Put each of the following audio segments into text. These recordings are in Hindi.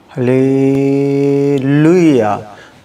हालेलुया।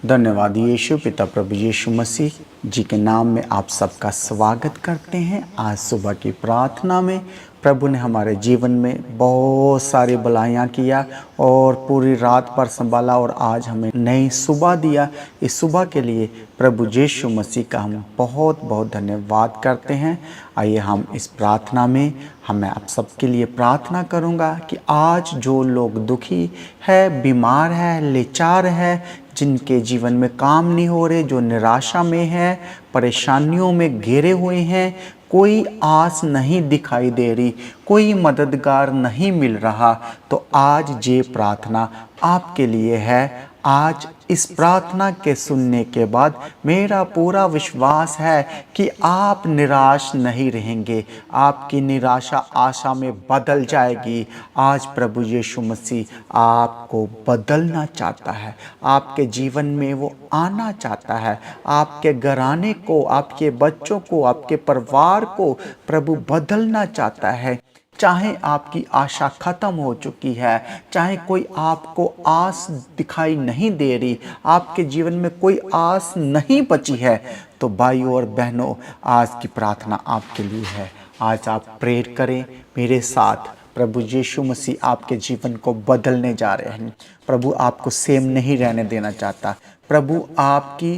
धन्यवाद यीशु। पिता प्रभु यीशु मसीह जी के नाम में आप सबका स्वागत करते हैं। आज सुबह की प्रार्थना में प्रभु ने हमारे जीवन में बहुत सारी भलाइयाँ किया और पूरी रात भर संभाला और आज हमें नई सुबह दिया। इस सुबह के लिए प्रभु यीशु मसीह का हम बहुत बहुत धन्यवाद करते हैं। आइए हम इस प्रार्थना में मैं आप सबके लिए प्रार्थना करूंगा कि आज जो लोग दुखी है, बीमार है, लाचार है, जिनके जीवन में काम नहीं हो रहे, जो निराशा में है, परेशानियों में घिरे हुए हैं, कोई आस नहीं दिखाई दे रही, कोई मददगार नहीं मिल रहा, तो आज ये प्रार्थना आपके लिए है। आज इस प्रार्थना के सुनने के बाद मेरा पूरा विश्वास है कि आप निराश नहीं रहेंगे, आपकी निराशा आशा में बदल जाएगी। आज प्रभु यीशु मसीह आपको बदलना चाहता है, आपके जीवन में वो आना चाहता है, आपके घराने को, आपके बच्चों को, आपके परिवार को प्रभु बदलना चाहता है। चाहे आपकी आशा खत्म हो चुकी है, चाहे कोई आपको आस दिखाई नहीं दे रही, आपके जीवन में कोई आस नहीं बची है, तो भाइयों और बहनों, आज की प्रार्थना आपके लिए है। आज आप प्रेयर करें मेरे साथ। प्रभु यीशु मसीह आपके जीवन को बदलने जा रहे हैं। प्रभु आपको सेम नहीं रहने देना चाहता। प्रभु आपकी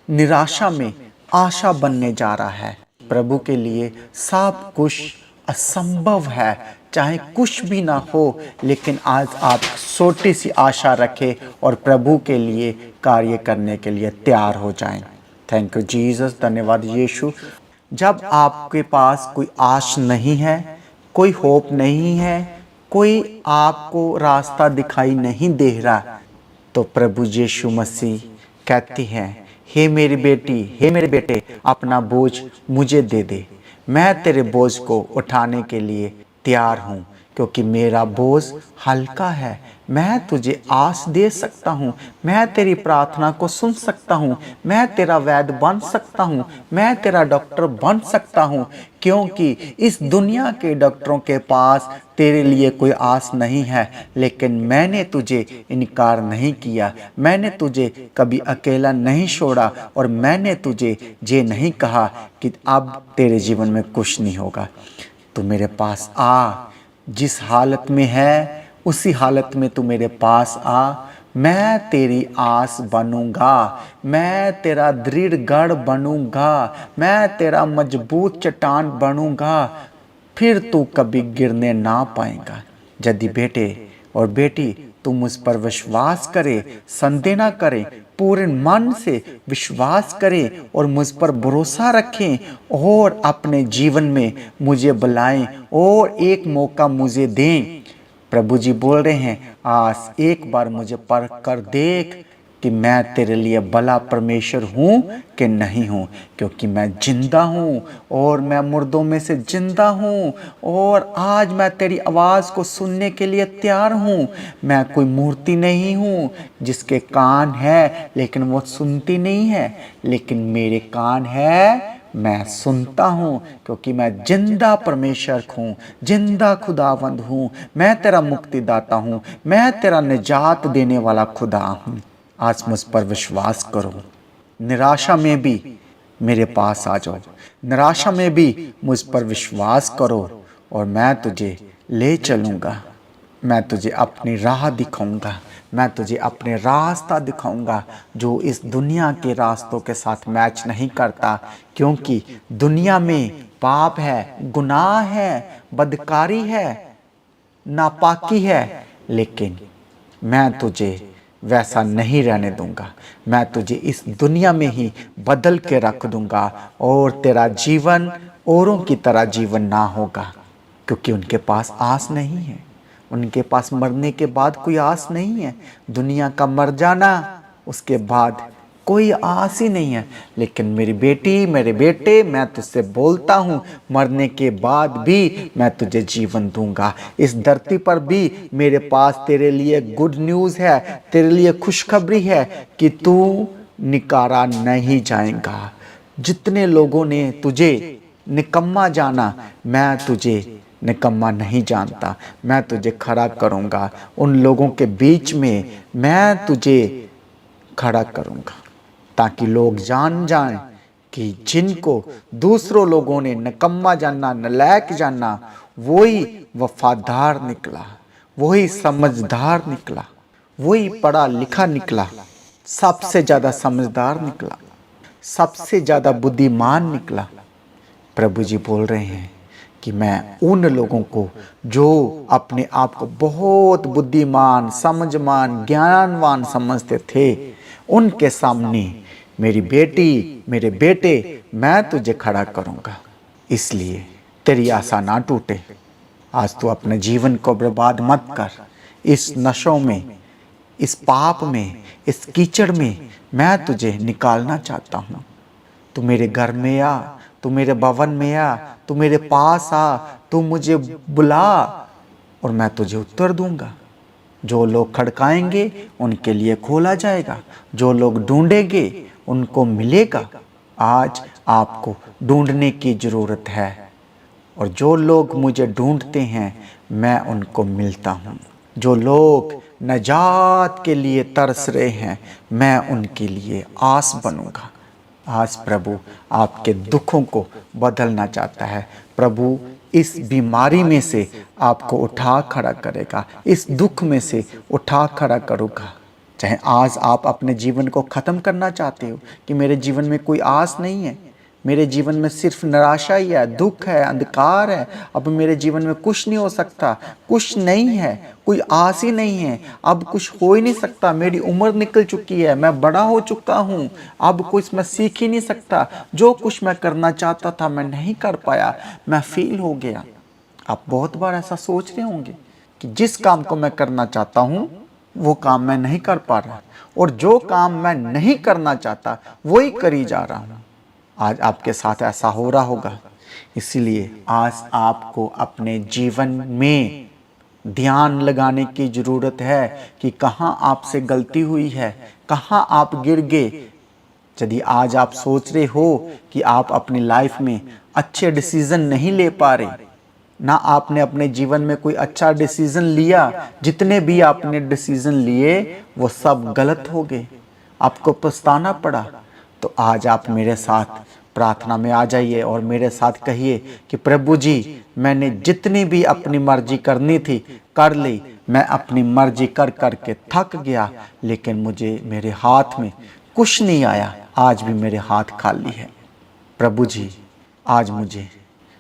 निराशा में आशा बनने जा रहा है। प्रभु के लिए सब कुछ असंभव है, चाहे कुछ भी ना हो, लेकिन आज आप छोटी सी आशा रखें और प्रभु के लिए कार्य करने के लिए तैयार हो जाएं। Thank you Jesus. धन्यवाद यीशु। जब आपके पास कोई आश नहीं है, कोई होप नहीं है, कोई आपको रास्ता दिखाई नहीं दे रहा, तो प्रभु यीशु मसीह कहती हैं, हे मेरी बेटी, हे मेरे बेटे, अपना बोझ मुझे दे दे। मैं तेरे बोझ को उठाने के लिए तैयार हूँ, क्योंकि मेरा बोझ हल्का है। मैं तुझे आस दे सकता हूँ, मैं तेरी प्रार्थना को सुन सकता हूँ, मैं तेरा वैद्य बन सकता हूँ, मैं तेरा डॉक्टर बन सकता हूँ, क्योंकि इस दुनिया के डॉक्टरों के पास तेरे लिए कोई आस नहीं है। लेकिन मैंने तुझे इनकार नहीं किया, मैंने तुझे कभी अकेला नहीं छोड़ा और मैंने तुझे ये नहीं कहा कि अब तेरे जीवन में कुछ नहीं होगा। तू मेरे पास आ, जिस हालत में है उसी हालत में तू मेरे पास आ। मैं तेरी आस बनूंगा, मैं तेरा दृढ़ गढ़ बनूंगा, मैं तेरा मजबूत चट्टान बनूंगा, फिर तू कभी गिरने ना पाएगा। यदि बेटे और बेटी तू मुझ पर विश्वास करे, संदेह ना करें, पूरे मन से विश्वास करें और मुझ पर भरोसा रखें और अपने जीवन में मुझे बुलाएं और एक मौका मुझे दें। प्रभु जी बोल रहे हैं, आज एक बार मुझे परख कर देख कि मैं तेरे लिए भला परमेश्वर हूँ कि नहीं हूँ, क्योंकि मैं जिंदा हूँ और मैं मुर्दों में से जिंदा हूँ और आज मैं तेरी आवाज़ को सुनने के लिए तैयार हूँ। मैं कोई मूर्ति नहीं हूँ जिसके कान है लेकिन वो सुनती नहीं है, लेकिन मेरे कान है, मैं सुनता हूँ, क्योंकि मैं जिंदा परमेश्वर हूँ, जिंदा खुदावंद हूँ। मैं तेरा मुक्तिदाता हूँ, मैं तेरा निजात देने वाला खुदा हूँ। आज मुझ पर विश्वास करो। निराशा में भी मेरे पास आ जाओ, निराशा में भी मुझ पर विश्वास करो और मैं तुझे ले चलूँगा। मैं तुझे अपनी राह दिखाऊंगा, मैं तुझे अपने रास्ता दिखाऊंगा जो इस दुनिया के रास्तों के साथ मैच नहीं करता, क्योंकि दुनिया में पाप है, गुनाह है, बदकारी है, नापाकी है, लेकिन मैं तुझे वैसा नहीं रहने दूंगा। मैं तुझे इस दुनिया में ही बदल के रख दूंगा और तेरा जीवन औरों की तरह जीवन ना होगा, क्योंकि उनके पास आस नहीं है, उनके पास मरने के बाद कोई आस नहीं है। दुनिया का मर जाना, उसके बाद कोई आस ही नहीं है। लेकिन मेरी बेटी, मेरे बेटे, मैं तुझसे बोलता हूँ, मरने के बाद भी मैं तुझे जीवन दूंगा। इस धरती पर भी मेरे पास तेरे लिए गुड न्यूज़ है, तेरे लिए खुशखबरी है कि तू निकारा नहीं जाएगा। जितने लोगों ने तुझे निकम्मा जाना, मैं तुझे निकम्मा नहीं जानता, मैं तुझे खड़ा करूँगा। उन लोगों के बीच में मैं तुझे खड़ा करूँगा, ताकि लोग जान जाएं कि जिनको दूसरों लोगों ने निकम्मा जाना, नालायक जाना, वही वफादार निकला, वही समझदार निकला, वही पढ़ा लिखा निकला, सबसे ज़्यादा समझदार निकला, सबसे ज़्यादा बुद्धिमान निकला। प्रभु जी बोल रहे हैं कि मैं उन लोगों को जो अपने आप को बहुत बुद्धिमान, समझमान, ज्ञानवान समझते थे, उनके सामने मेरी बेटी, मेरे बेटे, मैं तुझे खड़ा करूँगा। इसलिए तेरी आशा ना टूटे। आज तू अपने जीवन को बर्बाद मत कर। इस नशों में, इस पाप में, इस कीचड़ में मैं तुझे निकालना चाहता हूँ। तू मेरे घर में आ, तू मेरे भवन में आ, तू मेरे पास आ, तू मुझे बुला और मैं तुझे उत्तर दूंगा। जो लोग खड़काएंगे उनके लिए खोला जाएगा, जो लोग ढूंढेंगे उनको मिलेगा। आज आपको ढूंढने की ज़रूरत है, और जो लोग मुझे ढूंढते हैं मैं उनको मिलता हूँ। जो लोग नजात के लिए तरस रहे हैं, मैं उनके लिए आस बनूंगा। आज प्रभु आपके दुखों को बदलना चाहता है। प्रभु इस बीमारी में से आपको उठा खड़ा करेगा, इस दुख में से उठा खड़ा करूँगा। चाहे आज आप अपने जीवन को ख़त्म करना चाहते हो कि मेरे जीवन में कोई आस नहीं है, मेरे जीवन में सिर्फ निराशा ही है, दुख है, अंधकार है, अब मेरे जीवन में कुछ नहीं हो सकता, कुछ नहीं है, कोई आस ही नहीं है, अब कुछ हो ही नहीं सकता, मेरी उम्र निकल चुकी है, मैं बड़ा हो चुका हूँ, अब कुछ मैं सीख ही नहीं सकता, जो कुछ मैं करना चाहता था मैं नहीं कर पाया, मैं फेल हो गया। आप बहुत बार ऐसा सोच रहे होंगे कि जिस काम को मैं करना चाहता हूँ वो काम मैं नहीं कर पा रहा, और जो काम मैं नहीं करना चाहता वही करी जा रहा हूँ। आज आपके साथ ऐसा हो रहा होगा। इसीलिए आज आपको अपने जीवन में ध्यान लगाने की ज़रूरत है कि कहाँ आपसे गलती हुई है, कहाँ आप गिर गए। यदि आज आप सोच रहे हो कि आप अपनी लाइफ में अच्छे डिसीज़न नहीं ले पा रहे, ना आपने अपने जीवन में कोई अच्छा डिसीज़न लिया, जितने भी आपने डिसीज़न लिए वो सब गलत हो गए, आपको पछताना पड़ा, तो आज आप मेरे साथ प्रार्थना में आ जाइए और मेरे साथ कहिए कि प्रभु जी, मैंने जितनी भी अपनी मर्जी करनी थी कर ली, मैं अपनी मर्जी कर कर के थक गया, लेकिन मुझे मेरे हाथ में कुछ नहीं आया, आज भी मेरे हाथ खाली है। प्रभु जी, आज मुझे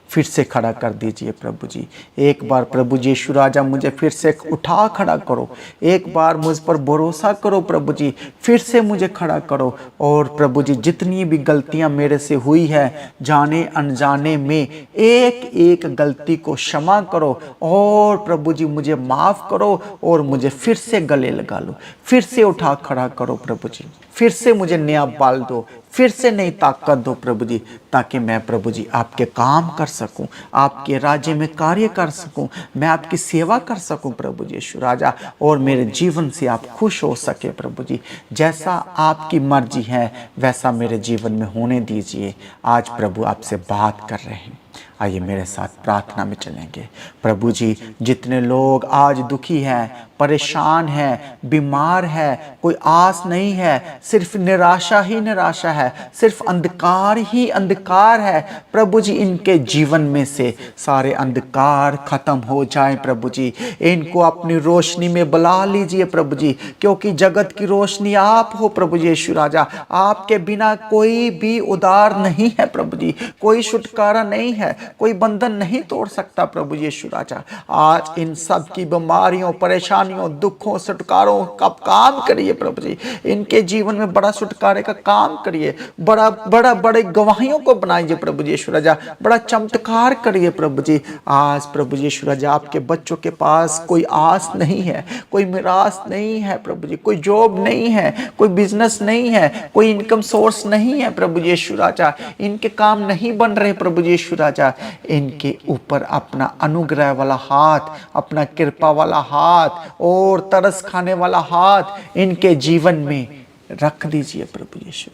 फिर से खड़ा कर दीजिए प्रभु जी। एक बार प्रभु जी यीशु राजा मुझे फिर से उठा खड़ा करो, एक बार मुझ पर भरोसा करो प्रभु जी, फिर से मुझे खड़ा करो। और प्रभु जी, जितनी भी गलतियां मेरे से हुई है जाने अनजाने में, एक एक गलती को क्षमा करो और प्रभु जी मुझे माफ़ करो और मुझे फिर से गले लगा लो, फिर से उठा खड़ा करो प्रभु जी, फिर से मुझे नया बाल दो, फिर से नई ताकत दो प्रभु जी, ताकि मैं प्रभु जी आपके काम कर सकूं, आपके राज्य में कार्य कर सकूं, मैं आपकी सेवा कर सकूं प्रभु जी यीशु राजा, और मेरे जीवन से आप खुश हो सके प्रभु जी। जैसा आपकी मर्जी है वैसा मेरे जीवन में होने दीजिए। आज प्रभु आपसे बात कर रहे हैं, आइए मेरे साथ प्रार्थना में चलेंगे। प्रभु जी, जितने लोग आज दुखी हैं, परेशान है, बीमार है, कोई आस नहीं है, सिर्फ निराशा ही निराशा है, सिर्फ अंधकार ही अंधकार है, प्रभु जी इनके जीवन में से सारे अंधकार खत्म हो जाए प्रभु जी, इनको अपनी रोशनी में बुला लीजिए प्रभु जी, क्योंकि जगत की रोशनी आप हो प्रभु जी यीशु राजा। आपके बिना कोई भी उद्धार नहीं है प्रभु जी, कोई छुटकारा नहीं है, कोई बंधन नहीं तोड़ सकता प्रभु जी यीशु राजा। आज इन सब की बीमारियों, परेशानियों, दुखों, छुटकारों का काम करिए प्रभु जी, इनके जीवन में बड़ा छुटकारे का काम करिए, बड़े गवाहियों को बनाइए प्रभु जी यीशु राजा, बड़ा चमत्कार करिए प्रभु जी। आज प्रभु जी यीशु राजा, आपके बच्चों के पास कोई आस नहीं है, कोई मिरास नहीं है प्रभु जी, कोई जॉब नहीं है, कोई बिजनेस नहीं है, कोई इनकम सोर्स नहीं है प्रभु जी यीशु राजा, इनके काम नहीं बन रहे प्रभु जी यीशु राजा। इनके ऊपर अपना अनुग्रह वाला हाथ, अपना कृपा वाला हाथ और तरस खाने वाला हाथ इनके जीवन में रख दीजिए प्रभु यीशु।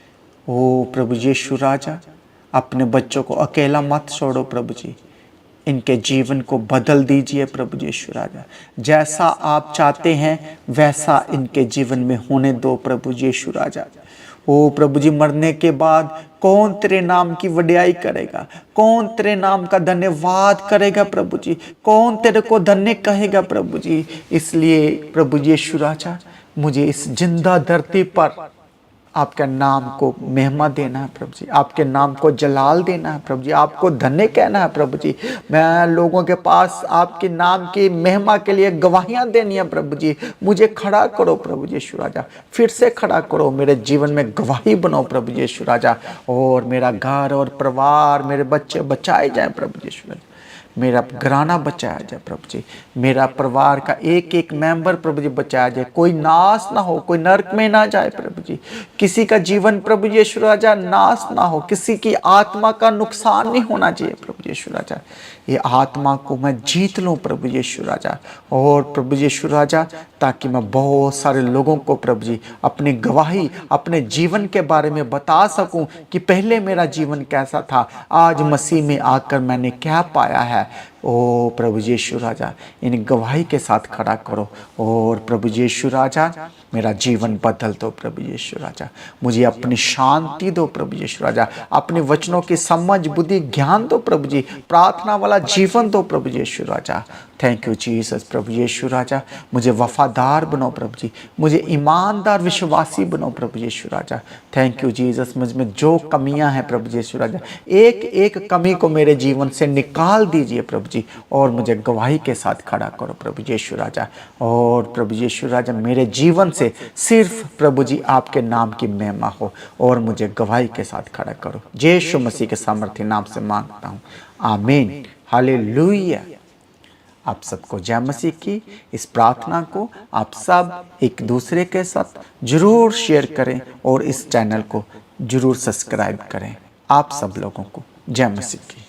ओ प्रभु यीशु राजा, अपने बच्चों को अकेला मत छोड़ो प्रभु जी, इनके जीवन को बदल दीजिए प्रभु यीशु राजा। जैसा आप चाहते हैं वैसा इनके जीवन में होने दो प्रभु यीशु राजा। ओ प्रभु जी, मरने के बाद कौन तेरे नाम की वड्याई करेगा, कौन तेरे नाम का धन्यवाद करेगा प्रभु जी, कौन तेरे को धन्य कहेगा प्रभु जी। इसलिए प्रभु यीशु राजा, मुझे इस जिंदा धरती पर आपके नाम को महिमा देना है प्रभु जी, आपके नाम को जलाल देना है प्रभु जी, आपको धन्य कहना है प्रभु जी। मैं लोगों के पास आपके नाम की महिमा के लिए गवाहियां देनी है प्रभु जी। मुझे खड़ा करो प्रभु यीशु राजा, फिर से खड़ा करो, मेरे जीवन में गवाही बनो प्रभु यीशु राजा। और मेरा घर और परिवार, मेरे बच्चे बचाए जाए प्रभु यीशु राजा, मेरा घराना बचाया जाए प्रभु जी, मेरा परिवार का एक एक मेंबर प्रभु जी बचाया जाए, कोई नाश ना हो, कोई नरक में ना जाए प्रभु जी, किसी का जीवन प्रभु यीशु राजा नाश ना हो, किसी की आत्मा का नुकसान नहीं होना चाहिए प्रभु यीशु राजा। ये आत्मा को मैं जीत लूं प्रभु यीशु राजा। और प्रभु यीशु राजा, ताकि मैं बहुत सारे लोगों को प्रभु जी अपनी गवाही, अपने जीवन के बारे में बता सकूं कि पहले मेरा जीवन कैसा था, आज मसीह में आकर मैंने क्या पाया है। ओ प्रभु यीशु राजा, इन गवाही के साथ खड़ा करो। और प्रभु यीशु राजा, मेरा जीवन बदल दो प्रभु यीशु राजा, मुझे अपनी शांति दो प्रभु यीशु राजा, अपने वचनों की समझ, बुद्धि, ज्ञान दो प्रभु जी, प्रार्थना वाला जीवन दो प्रभु यीशु राजा। थैंक यू जीसस प्रभु यीशु राजा, मुझे वफादार बनो प्रभु जी, मुझे ईमानदार विश्वासी बनो प्रभु यीशु राजा। थैंक यू जीसस, मुझ में जो कमियां हैं प्रभु यीशु राजा, एक एक कमी को मेरे जीवन से निकाल दीजिए प्रभु जी, और मुझे गवाही के साथ खड़ा करो प्रभु यीशु राजा। और प्रभु यीशु राजा, मेरे जीवन से सिर्फ प्रभु जी आपके नाम की महिमा हो, और मुझे गवाही के साथ खड़ा करो। यीशु मसीह के सामर्थ्य नाम से मांगता हूँ, आमीन, हालेलुया। आप सबको जय मसीह की। इस प्रार्थना को आप सब एक दूसरे के साथ जरूर शेयर करें और इस चैनल को जरूर सब्सक्राइब करें। आप सब लोगों को जय मसीह की।